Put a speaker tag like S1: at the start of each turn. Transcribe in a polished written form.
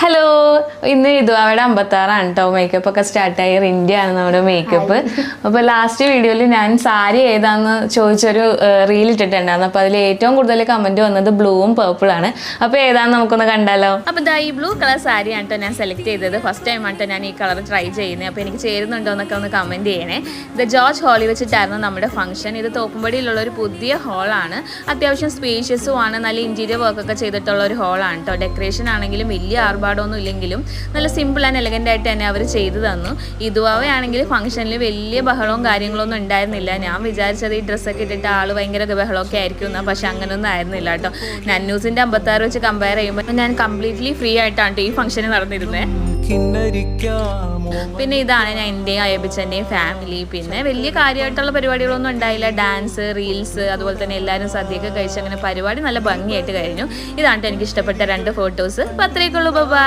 S1: Hello, ഇന്ന് ഇതു അവിടെ 56 കേട്ടോ. മേക്കപ്പ് ഒക്കെ സ്റ്റാർട്ടായി. റിൻഡിയാണ് നമ്മുടെ മേക്കപ്പ്. അപ്പോൾ ലാസ്റ്റ് വീഡിയോയിൽ ഞാൻ സാരി ഏതാന്ന് ചോദിച്ചൊരു റീൽ ഇട്ടിട്ടുണ്ടായിരുന്നു. അപ്പോൾ അതിൽ ഏറ്റവും കൂടുതൽ കമന്റ് വന്നത് ബ്ലൂവും പേർപ്പിളാണ്. അപ്പോൾ ഏതാന്ന് നമുക്കൊന്ന് കണ്ടാലോ. അപ്പോൾ ഇതാ ഈ ബ്ലൂ കളർ സാരിയാണ് കേട്ടോ ഞാൻ സെലക്ട് ചെയ്തത്. ഫസ്റ്റ് ടൈം ആട്ടോ ഞാൻ ഈ കളർ ട്രൈ ചെയ്യുന്നത്. അപ്പോൾ എനിക്ക് ചേരുന്നുണ്ടോ എന്നൊക്കെ ഒന്ന് കമന്റ് ചെയ്യണേ. ഇത് ജോർജ് ഹാളിൽ വെച്ചിട്ടായിരുന്നു നമ്മുടെ ഫംഗ്ഷൻ. ഇത് തോപ്പുംപടിയിലുള്ള ഒരു പുതിയ ഹാളാണ്. അത്യാവശ്യം സ്പേഷ്യസും ആണ്. നല്ല ഇന്റീരിയർ വർക്കൊക്കെ ചെയ്തിട്ടുള്ള ഒരു ഹാളാണ് കേട്ടോ. ഡെക്കറേഷൻ ആണെങ്കിലും വലിയ ആർഭാടമൊന്നും ഇല്ലെങ്കിലും നല്ല സിമ്പിൾ ആൻഡ് എലഗൻ്റ് ആയിട്ട് തന്നെ അവർ ചെയ്തു തന്നു. ഇതുവാണെങ്കിൽ ഫംഗ്ഷനിൽ വലിയ ബഹളവും കാര്യങ്ങളൊന്നും ഉണ്ടായിരുന്നില്ല. ഞാൻ വിചാരിച്ചത് ഈ ഡ്രസ്സൊക്കെ ഇട്ടിട്ട് ആൾ ഭയങ്കര ബഹളമൊക്കെ ആയിരിക്കും എന്നാ, പക്ഷെ അങ്ങനെയൊന്നും ആയിരുന്നില്ല കേട്ടോ. നന്നൂസിൻ്റെ 56 വെച്ച് കമ്പയർ ചെയ്യുമ്പോൾ ഞാൻ കംപ്ലീറ്റ്ലി ഫ്രീ ആയിട്ടാണ് ഈ ഫംഗ്ഷന് നടന്നിരുന്നത്. പിന്നെ ഇതാണ് ഞാൻ എൻ്റെയും അയബിച്ചൻ്റെയും ഫാമിലി. പിന്നെ വലിയ കാര്യമായിട്ടുള്ള പരിപാടികളൊന്നും ഉണ്ടായില്ല. ഡാൻസ്, റീൽസ്, അതുപോലെ തന്നെ എല്ലാവരും സദ്യയൊക്കെ കഴിച്ച് അങ്ങനെ പരിപാടി നല്ല ഭംഗിയായിട്ട് കഴിഞ്ഞു. ഇതാണ് എനിക്ക് ഇഷ്ടപ്പെട്ട 2 ഫോട്ടോസ്. അപ്പോൾ അത്രയൊക്കെ ഉള്ളൂ. ബൈ.